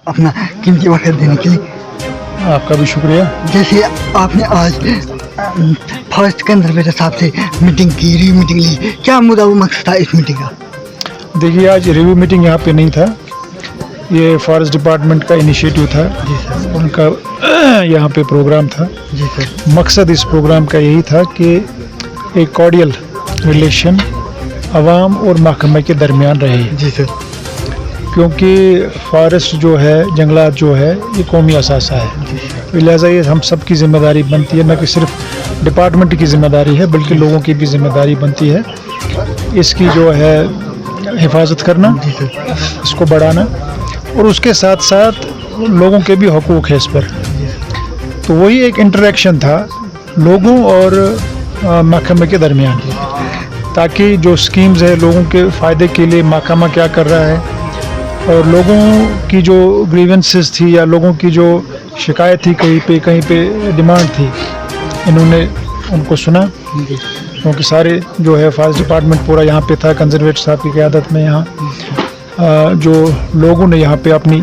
अपना कीमती वक्त देने के लिए। आपका भी शुक्रिया। जैसे आपने आज फॉरेस्ट कंजर्वेटर साहब से मीटिंग की, रिव्यू मीटिंग ली, क्या मुद्दा व मकसद था इस मीटिंग का? देखिए, आज रिव्यू मीटिंग यहाँ पे नहीं था, ये फॉरेस्ट डिपार्टमेंट का इनिशिएटिव था। जी सर। उनका यहाँ पे प्रोग्राम था। जी सर। मकसद इस प्रोग्राम का यही था कि एक कॉर्डियल रिलेशन आवाम और महकमे के दरमियान रहे। जी सर। क्योंकि फॉरेस्ट जो है, जंगलात जो है, ये कौमी असासा है, तो लिहाजा ये हम सब की ज़िम्मेदारी बनती है, न कि सिर्फ डिपार्टमेंट की ज़िम्मेदारी है बल्कि लोगों की भी ज़िम्मेदारी बनती है इसकी जो है हिफाजत करना, इसको बढ़ाना, और उसके साथ साथ लोगों के भी हकूक़ है इस पर। तो वही एक इंटरेक्शन था लोगों और महकमे के दरमियान, ताकि जो स्कीम्स है लोगों के फ़ायदे के लिए महकमा क्या कर रहा है और लोगों की जो ग्रीवेंसेस थी या लोगों की जो शिकायत थी, कहीं पे डिमांड थी, इन्होंने उनको सुना। क्योंकि सारे जो है फॉरेस्ट डिपार्टमेंट पूरा यहाँ पे था, कंजर्वेटर साहब की क़यादत में यहाँ जो लोगों ने यहाँ पे अपनी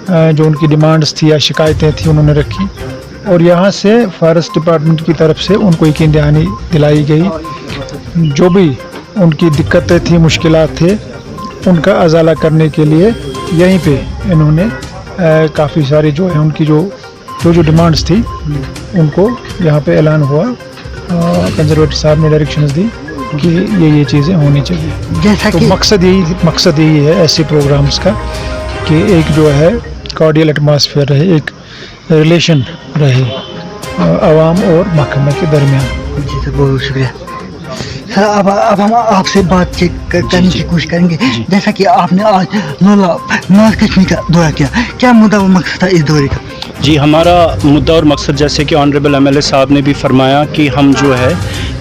जो उनकी डिमांड्स थी या शिकायतें थी उन्होंने रखी, और यहाँ से फॉरेस्ट डिपार्टमेंट की तरफ से उनको यकीन दहानी दिलाई गई। जो भी उनकी दिक्कतें थी, मुश्किलात थे, उनका अजाला करने के लिए यहीं पे इन्होंने काफ़ी सारी जो है उनकी जो डिमांड्स थी उनको यहाँ पे ऐलान हुआ। कंजर्वेटर साहब ने डायरेक्शंस दी कि ये चीज़ें होनी चाहिए। जैसा तो कि मकसद यही है ऐसे प्रोग्राम्स का कि एक जो है कॉर्डियल एटमॉस्फेयर रहे, एक रिलेशन रहे आवाम और महकमे के दरमियान। जी सर, बहुत शुक्रिया सर। अब हम आपसे बातचीत करने की कोशिश करेंगे। जैसा कि आपने आज नॉर्थ कश्मीर का दौरा किया, क्या मुद्दा व मकसद था इस दौरे का? जी, हमारा मुद्दा और मकसद, जैसे कि ऑनरेबल एमएलए साहब ने भी फरमाया कि हम जो है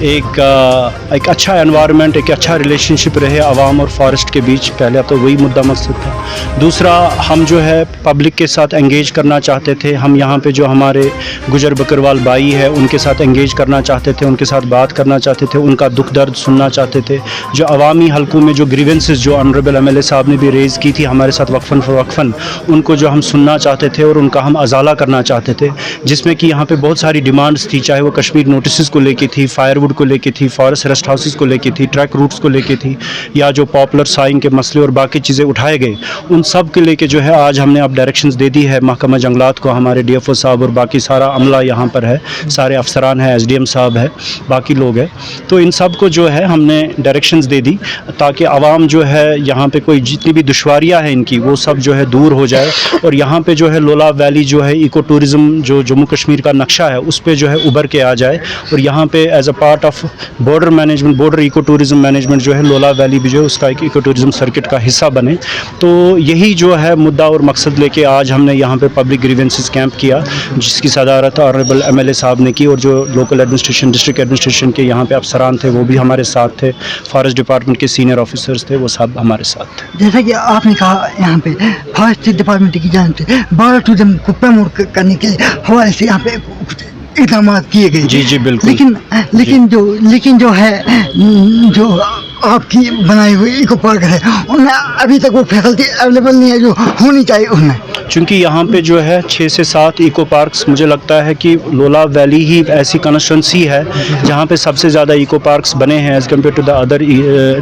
एक अच्छा एनवायरनमेंट, एक अच्छा रिलेशनशिप रहे आवाम और फॉरेस्ट के बीच। पहले तो वही मुद्दा मकसद था। दूसरा, हम जो है पब्लिक के साथ एंगेज करना चाहते थे। हम यहाँ पे जो हमारे गुजर बकरवाल भाई है उनके साथ एंगेज करना चाहते थे, उनके साथ बात करना चाहते थे, उनका दुख दर्द सुनना चाहते थे। जो अवामी हलकों में जो ग्रीवेंसेस जो ऑनरेबल एमएलए साहब ने भी रेज़ की थी हमारे साथ वक्फन उनको जो हम सुनना चाहते थे और उनका हम अजाला करना चाहते थे, जिसमें कि यहाँ पे बहुत सारी डिमांड्स थी, चाहे वो कश्मीर नोटिस को लेके थी, फायरवुड को लेके थी, फॉरेस्ट रेस्ट हाउसेस को लेके थी, ट्रैक रूट्स को लेके थी, या जो पॉपुलर साइंग के मसले और बाकी चीज़ें उठाए गए, उन सब के लेके जो है आज हमने अब डायरेक्शंस दे दी है महकमा जंगलात को। हमारे डीएफओ साहब और बाकी सारा अमला यहाँ पर है, सारे अफसरान हैं, एसडीएम साहब है, बाकी लोग हैं, तो इन सब को जो है हमने डायरेक्शंस दे दी ताकि आवाम जो है यहाँ पे कोई जितनी भी दुश्वारियाँ हैं इनकी वो सब जो है दूर हो जाए, और यहाँ पे जो है लोलाब वैली जो है इको टूरिज़म जो जम्मू कश्मीर का नक्शा है उस पे जो है उभर के आ जाए, और यहाँ पे as a part of border management, border eco tourism management जो है लोलाब वैली भी जो है उसका एक इको टूरिज़म सर्किट का हिस्सा बने। तो यही जो है मुद्दा और मकसद लेके आज हमने यहाँ पे पब्लिक ग्रीवेंसेस कैंप किया, जिसकी सदारत ऑनरेबल एमएलए साहब ने की, और जो लोकल एडमिनिस्ट्रेशन, डिस्ट्रिक्ट एडमिनिस्ट्रेशन के यहाँ पे अफसरान थे वो भी हमारे साथ थे, फॉरेस्ट डिपार्टमेंट के सीनियर ऑफिसर्स थे, वो सब हमारे साथ थे। जैसा कि आपने कहा यहाँ पे फॉरेस्ट डिपार्टमेंट की जानिब से बॉर्डर टूरिज्म को प्रमोट करने के हवाले से यहाँ पे कुछ इक़दाम किए गए। जी बिल्कुल। लेकिन जो है जो आपकी बनाई हुई इको पार्क है उनमें अभी तक वो फैसिलिटी अवेलेबल नहीं है जो होनी चाहिए उनमें। चूँकि यहाँ पे जो है 6 से 7 इको पार्क्स, मुझे लगता है कि लोलाब वैली ही ऐसी कंस्टिट्यूंसी है जहाँ पे सबसे ज़्यादा इको पार्क्स बने हैं as compared to the other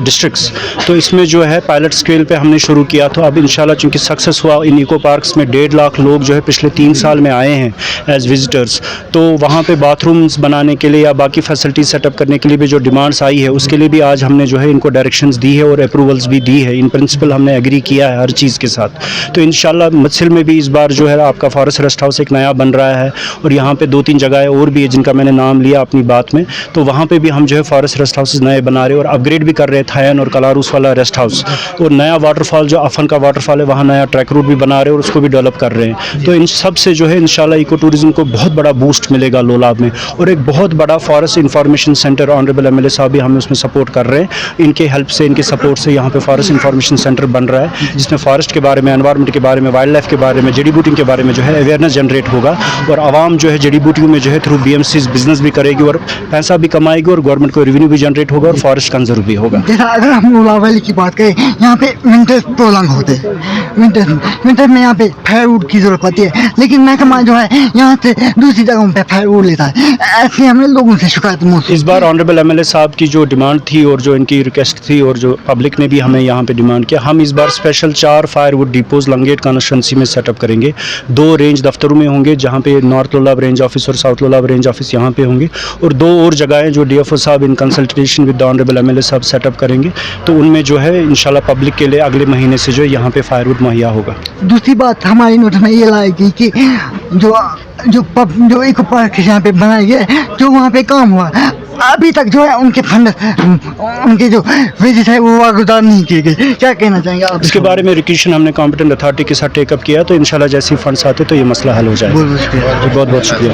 districts. तो इसमें जो है पायलट स्केल पे हमने शुरू किया, तो अब इंशाल्लाह चूँकि सक्सेस हुआ, इन इको पार्क्स में 1.5 लाख लोग जो है पिछले 3 साल में आए हैं एज़ विजिटर्स। तो वहाँ पे बाथरूम्स बनाने के लिए या बाकी फैसिलिटी सेटअप करने के लिए भी जो डिमांड्स आई है उसके लिए भी आज हमने जो है इनको डायरेक्शंस दी है और अप्रूवल्स भी दी है। इन प्रिंसिपल हमने एग्री किया है हर चीज़ के साथ। तो इंशाल्लाह मत्सिल में भी इस बार जो है आपका फॉरेस्ट रेस्ट हाउस एक नया बन रहा है, और यहाँ पे 2-3 जगह और भी है जिनका मैंने नाम लिया अपनी बात में, तो वहाँ पे भी हम जो है फॉरेस्ट रेस्ट हाउसेस नए बना रहे हैं और अपग्रेड भी कर रहे हैं। थायन और कलारूस वाला रेस्ट हाउस, और नया वाटरफॉल जो अफन का वाटरफॉल है वहाँ नया ट्रैक रूट भी बना रहे हैं और उसको भी डेवलप कर रहे हैं। तो इन सब से जो है इंशाल्लाह इको टूरिज़्म को बहुत बड़ा बूस्ट मिलेगा लोलाब में, और एक बहुत बड़ा forest information centre honourable MLA साहब भी हमें उसमें सपोर्ट कर रहे हैं। इनके हेल्प से, इनके सपोर्ट से यहाँ पे फॉरेस्ट इंफॉर्मेशन सेंटर बन रहा है जिसमें फॉरेस्ट के बारे में, एनवायरनमेंट के बारे में, वाइल्ड लाइफ के बारे बारे में, जड़ी बूटियों के बारे में जो है अवेयरनेस जनरेट होगा और आवाम जो है जड़ी बूटियों में जो है थ्रू BMCs बिजनेस भी करेगी और पैसा भी कमाएगी और गवर्नमेंट को रेवेन्यू भी जनरेट होगा और फॉरेस्ट कंजर्व भी होगा। जैसा अगर हम लोला वैली की बात करें, यहाँ पे विंटर प्रोलॉन्ग होते हैं, विंटर में यहाँ पे फायरवुड की जरूरत पड़ती है, लेकिन महकमा जो है यहाँ से दूसरी जगहों पे फायरवुड लेता है। ऐसे हमें लोगों से शिकायत महसूस। इस बार ऑनरेबल MLA साहब की जो डिमांड थी और जो इनकी रिक्वेस्ट थी और जो पब्लिक ने भी हमें यहाँ पे डिमांड किया, हम इस बार special 4 firewood depots Langate constituency में सेटअप करेंगे। 2 रेंज दफ्तरों में होंगे जहाँ पे नॉर्थ लोलाब रेंज ऑफिस और साउथ लोलाब रेंज ऑफिस यहाँ पे होंगे, और 2 और जगहें जो DFO साहब in consultation with the honourable MLA साहब सेटअप करेंगे, तो उनमें जो है इंशाल्लाह पब्लिक के लिए अगले महीने से जो है यहाँ पे फायरवुड मुहैया होगा। दूसरी बात हमारी नोटिस में ये लाएगी कि जो इको पार्क यहाँ पे बनाए गए, जो वहाँ पे काम हुआ, अभी तक जो है उनके फंड, उनके जो वेजेस है वो वागुदार नहीं किए गए। क्या कहना चाहेंगे आप इसके बारे में रिक्वेशन हमने कॉम्पिटेंट अथॉरिटी के साथ टेकअप किया, तो इंशाल्लाह जैसे ही फंड्स आते तो ये मसला हल हो जाएगा। बहुत बहुत शुक्रिया। बहुत बहुत शुक्रिया।